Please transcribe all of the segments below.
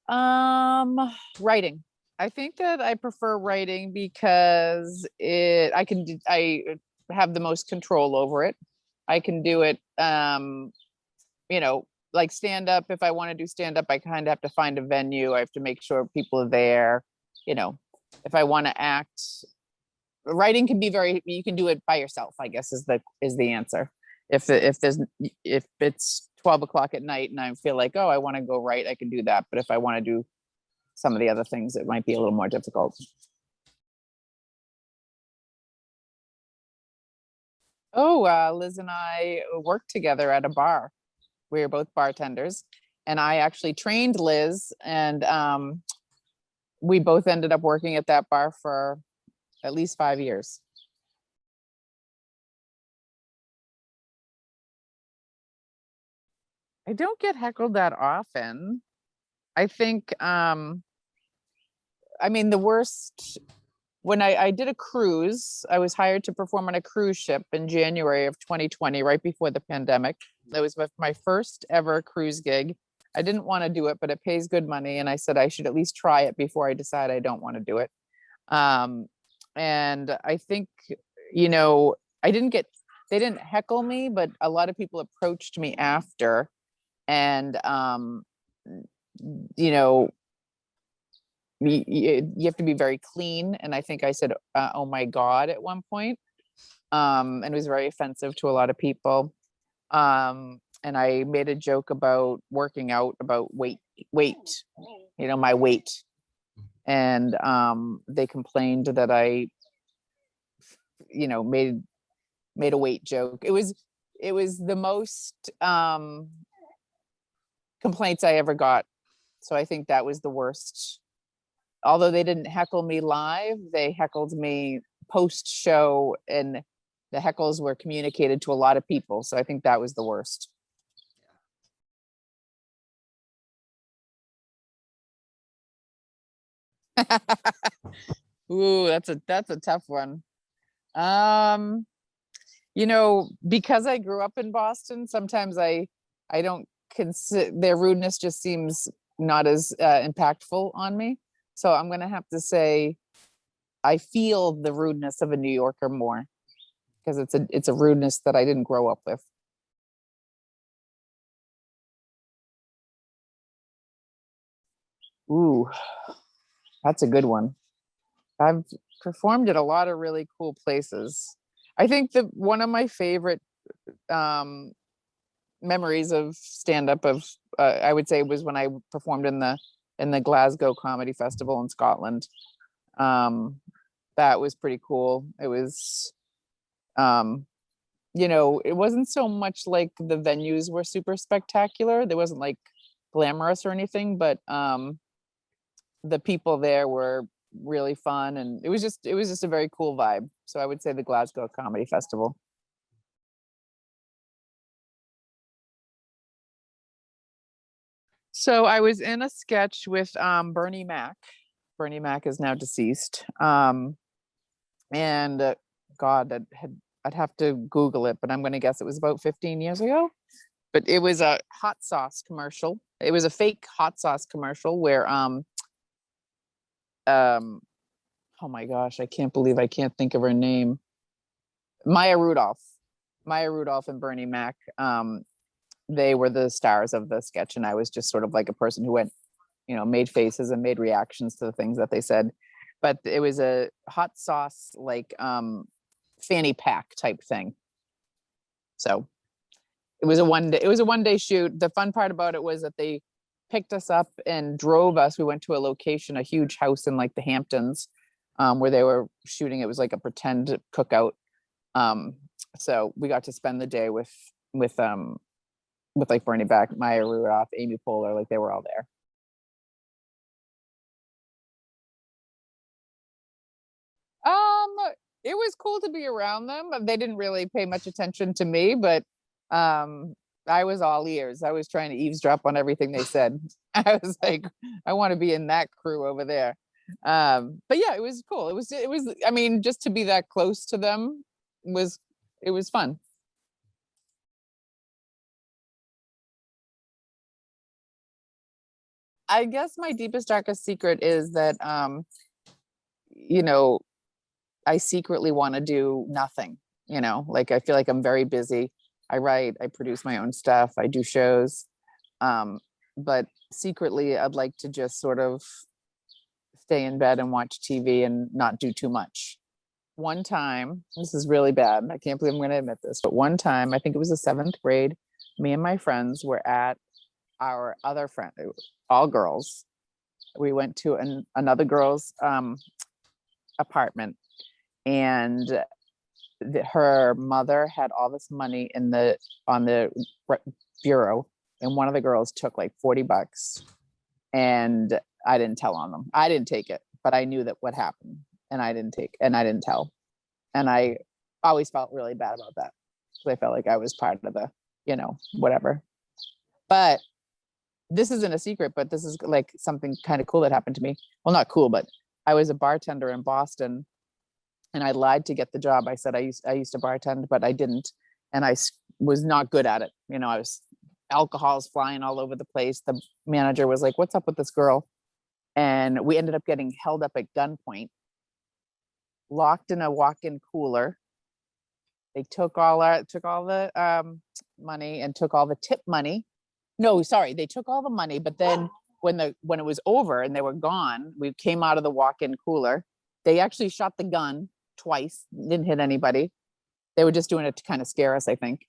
Um, Writing. I think that I prefer writing because I have the most control over it. I can do it, you know, like stand up. If I want to do stand up, I kind of have to find a venue. I have to make sure people are there. You know, if I want to act, writing can be very, you can do it by yourself, I guess is the answer. If it's 12 o'clock at night and I feel like, oh, I want to go write, I can do that. But if I want to do some of the other things, it might be a little more difficult. Oh, Liz and I worked together at a bar. We were both bartenders, and I actually trained Liz, and we both ended up working at that bar for at least 5 years. I don't get heckled that often. I think, I mean, the worst, when I did a cruise, I was hired to perform on a cruise ship in January of 2020, right before the pandemic. That was my first ever cruise gig. I didn't want to do it, but it pays good money. And I said I should at least try it before I decide I don't want to do it. Um, and I think, you know, I didn't get, they didn't heckle me, but a lot of people approached me after. And, you know, you have to be very clean. And I think I said, oh my God, at one point. And it was very offensive to a lot of people. And I made a joke about working out, about weight, my weight. And they complained that I, made a weight joke. It was the most complaints I ever got. So I think that was the worst. Although they didn't heckle me live, they heckled me post show, and the heckles were communicated to a lot of people. So I think that was the worst. Ooh, that's a tough one. Um, because I grew up in Boston, sometimes I don't consider their rudeness just seems not as impactful on me. So I'm gonna have to say I feel the rudeness of a New Yorker more because it's a rudeness that I didn't grow up with. Ooh, that's a good one. I've performed at a lot of really cool places. I think that one of my favorite um, memories of stand up of I would say was when I performed in the Glasgow Comedy Festival in Scotland. Um, that was pretty cool. It was um, it wasn't so much like the venues were super spectacular. There wasn't like glamorous or anything, but the people there were really fun, and it was just a very cool vibe. So I would say the Glasgow Comedy Festival. So I was in a sketch with Bernie Mac. Bernie Mac is now deceased. And God, I'd have to Google it, but I'm going to guess it was about 15 years ago. But it was a hot sauce commercial. It was a fake hot sauce commercial where um oh my gosh, I can't believe I can't think of her name. Maya Rudolph. Maya Rudolph and Bernie Mac. They were the stars of the sketch, and I was just sort of like a person who went, made faces and made reactions to the things that they said. But it was a hot sauce like fanny pack type thing. So it was a one day shoot. The fun part about it was that they picked us up and drove us. We went to a location, a huge house in like the Hamptons, where they were shooting. It was like a pretend cookout. Um, so we got to spend the day with like Bernie Mac, Maya Rudolph, Amy Poehler, like they were all there. Um, it was cool to be around them. They didn't really pay much attention to me, but um, I was all ears. I was trying to eavesdrop on everything they said. I was like, I want to be in that crew over there. But yeah, it was cool. It was. I mean, just to be that close to them was it was fun. I guess my deepest, darkest secret is that, you know, I secretly want to do nothing, like I feel like I'm very busy. I write, I produce my own stuff, I do shows. Um, but secretly I'd like to just sort of stay in bed and watch TV and not do too much. One time, this is really bad. I can't believe I'm going to admit this, but one time, I think it was the seventh grade, me and my friends were at our other friend, all girls. We went to another girl's apartment, and her mother had all this money on the bureau, and one of the girls took like $40, and I didn't tell on them. I didn't take it, but I knew that what happened, and I didn't tell. And I always felt really bad about that, because I felt like I was part of the, whatever. But this isn't a secret, but this is like something kind of cool that happened to me. Well, not cool, but I was a bartender in Boston, and I lied to get the job. I said I used to bartend, but I didn't, and I was not good at it. I was alcohol's flying all over the place. The manager was like, "What's up with this girl?" And we ended up getting held up at gunpoint, locked in a walk-in cooler. They took all the money and took all the tip money. No, sorry, they took all the money, but then when it was over and they were gone, we came out of the walk-in cooler. They actually shot the gun twice, didn't hit anybody. They were just doing it to kind of scare us, I think.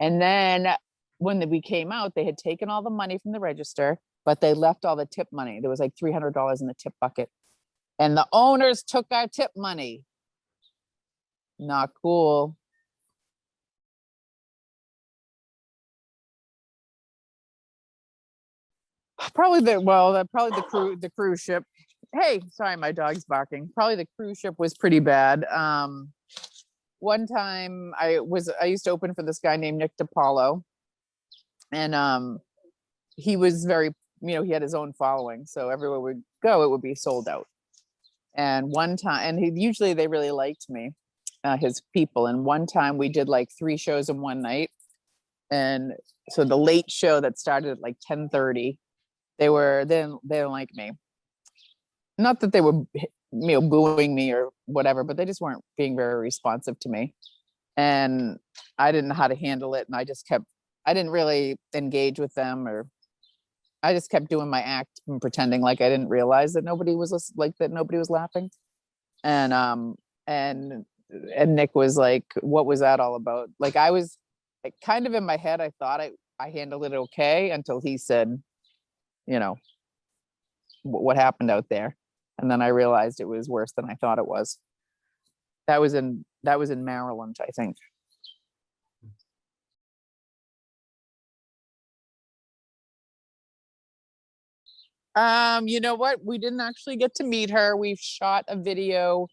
And then when we came out, they had taken all the money from the register, but they left all the tip money. There was like $300 in the tip bucket. And the owners took our tip money. Not cool. Probably the cruise ship. Hey, sorry, my dog's barking. Probably the cruise ship was pretty bad. One time I used to open for this guy named Nick DiPaolo, and he was very, he had his own following, so everywhere we'd go, it would be sold out. And one time, and usually they really liked me, his people. And one time we did like 3 shows in one night, and so the late show that started at like 10:30, they didn't like me. Not that they were, booing me or whatever, but they just weren't being very responsive to me. And I didn't know how to handle it. And I didn't really engage with them, or I just kept doing my act and pretending like I didn't realize that nobody was laughing. And Nick was like, "What was that all about?" Like, I was like, kind of in my head, I thought I handled it okay, until he said, what happened out there. And then I realized it was worse than I thought it was. That was in Maryland, I think. You know what? We didn't actually get to meet her. We've shot a video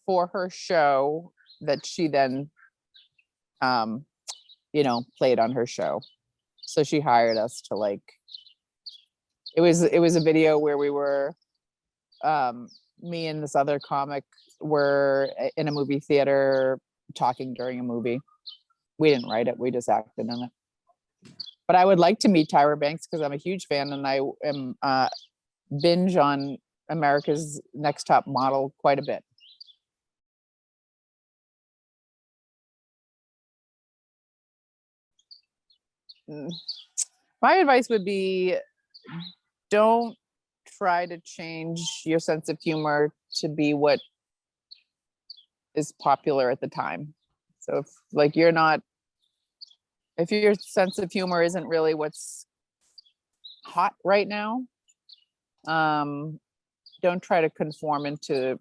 for her show that she then, played on her show. So she hired us to, like, it was a video where we were, me and this other comic were in a movie theater talking during a movie. We didn't write it, we just acted in it. But I would like to meet Tyra Banks, because I'm a huge fan, and I am binge on America's Next Top Model quite a bit. My advice would be, don't try to change your sense of humor to be what is popular at the time. So if your sense of humor isn't really what's hot right now, don't try to conform into,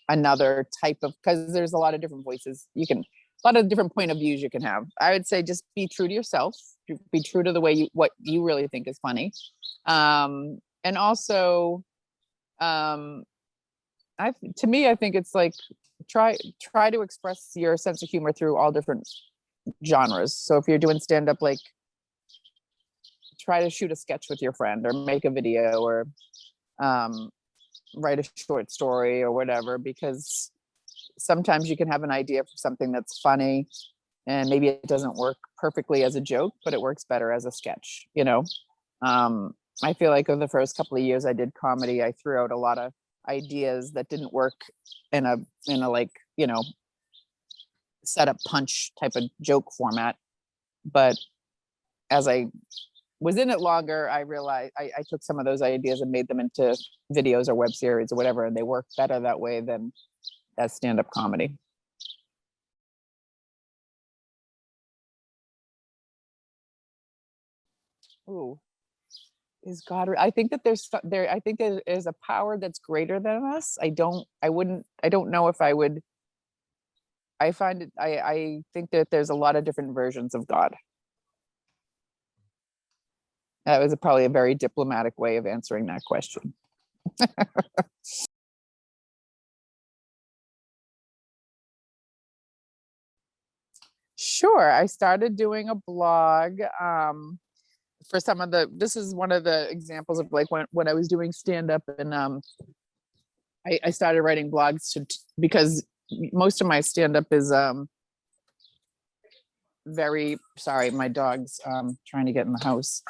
another type of, because there's a lot of different voices a lot of different point of views you can have. I would say just be true to yourself, be true to the way what you really think is funny. And also, to me, I think it's like, try to express your sense of humor through all different genres. So if you're doing stand-up, like, try to shoot a sketch with your friend, or make a video, or write a short story or whatever, because sometimes you can have an idea for something that's funny, and maybe it doesn't work perfectly as a joke, but it works better as a sketch, you know. I feel like over the first couple of years I did comedy, I threw out a lot of ideas that didn't work in a like, you know, set up punch type of joke format. But as I was in it longer, I realized I took some of those ideas and made them into videos or web series or whatever, and they work better that way than as stand-up comedy. Ooh, is God? I think that there. I think there is a power that's greater than us. I don't. I wouldn't. I don't know if I would. I find it. I think that there's a lot of different versions of God. That was probably a very diplomatic way of answering that question. Sure. I started doing a blog for some of the, this is one of the examples of like when I was doing stand up, and I started writing blogs because most of my stand up is very, sorry, my dog's trying to get in the house.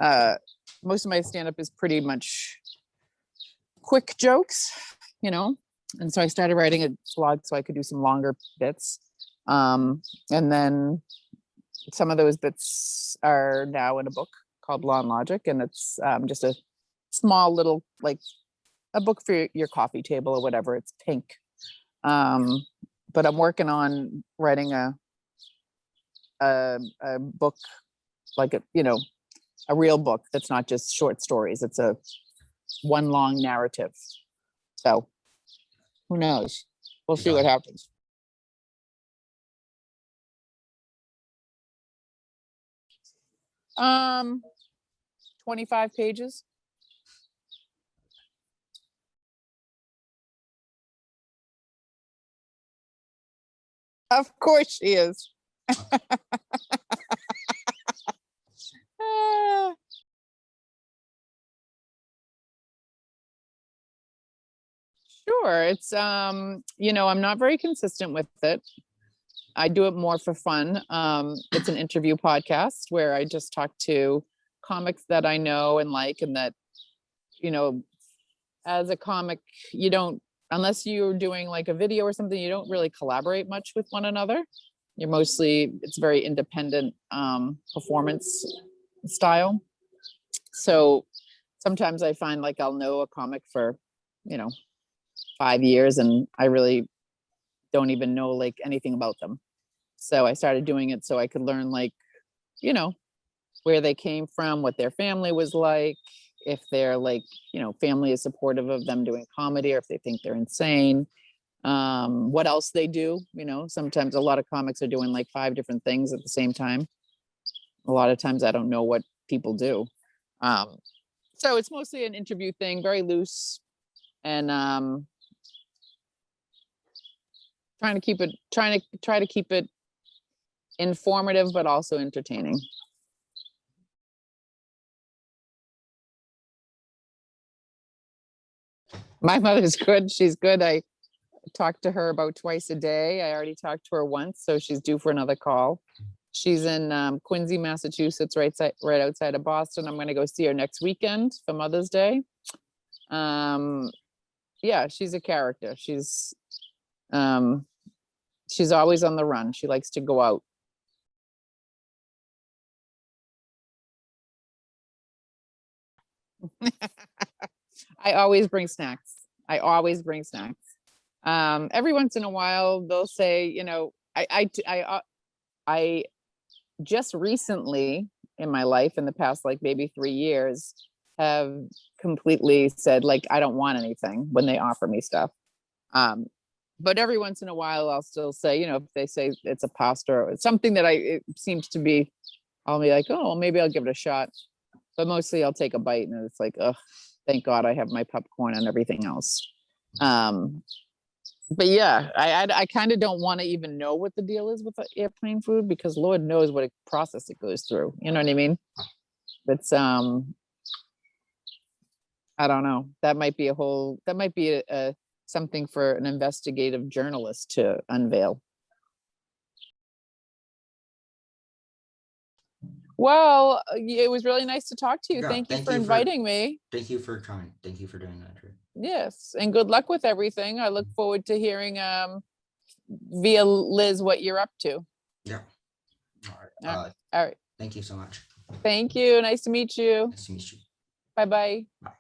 Uh, Most of my stand up is pretty much quick jokes, you know? And so I started writing a blog so I could do some longer bits. And then some of those bits are now in a book called Law and Logic, and it's just a small little, like a book for your coffee table or whatever. It's pink. But I'm working on writing a book, like a, you know, a real book that's not just short stories. It's a one long narrative. So who knows? We'll see what happens. 25 pages. Of course she is. Ah, sure. It's you know, I'm not very consistent with it. I do it more for fun. It's an interview podcast where I just talk to comics that I know and like, and that, you know, as a comic, you don't, unless you're doing like a video or something, you don't really collaborate much with one another. You're mostly, it's very independent performance style. So sometimes I find like I'll know a comic for, you know, 5 years and I really don't even know like anything about them. So I started doing it so I could learn like, you know, where they came from, what their family was like, if they're like, you know, family is supportive of them doing comedy or if they think they're insane. What else they do, you know, sometimes a lot of comics are doing like 5 different things at the same time. A lot of times I don't know what people do. Um, so it's mostly an interview thing, very loose, and try to keep it informative but also entertaining. My mother's good. She's good. I talk to her about twice a day. I already talked to her once, so she's due for another call. She's in Quincy, Massachusetts, right outside of Boston. I'm going to go see her next weekend for Mother's Day. Um, yeah, she's a character. Um, she's always on the run. She likes to go out. I always bring snacks. I always bring snacks. Every once in a while, they'll say, you know, I just recently in my life, in the past, like maybe 3 years, have completely said, like, I don't want anything when they offer me stuff. Um, but every once in a while, I'll still say, you know, if they say it's a pasta or something that it seems to be, I'll be like, oh, well, maybe I'll give it a shot. But mostly I'll take a bite and it's like, oh, thank God I have my popcorn and everything else. Um, but yeah, I kind of don't want to even know what the deal is with the airplane food because Lord knows what a process it goes through. You know what I mean? It's I don't know. That might be a something for an investigative journalist to unveil. Well, it was really nice to talk to you. Yeah, Thank you thank for you for inviting me. thank you for trying. Thank you for doing that, Drew. Yes, and good luck with everything. I look forward to hearing via Liz what you're up to. Yeah. All right. All right. Thank you so much. Thank you. Nice to meet you. Nice to meet you. Bye-bye. Bye.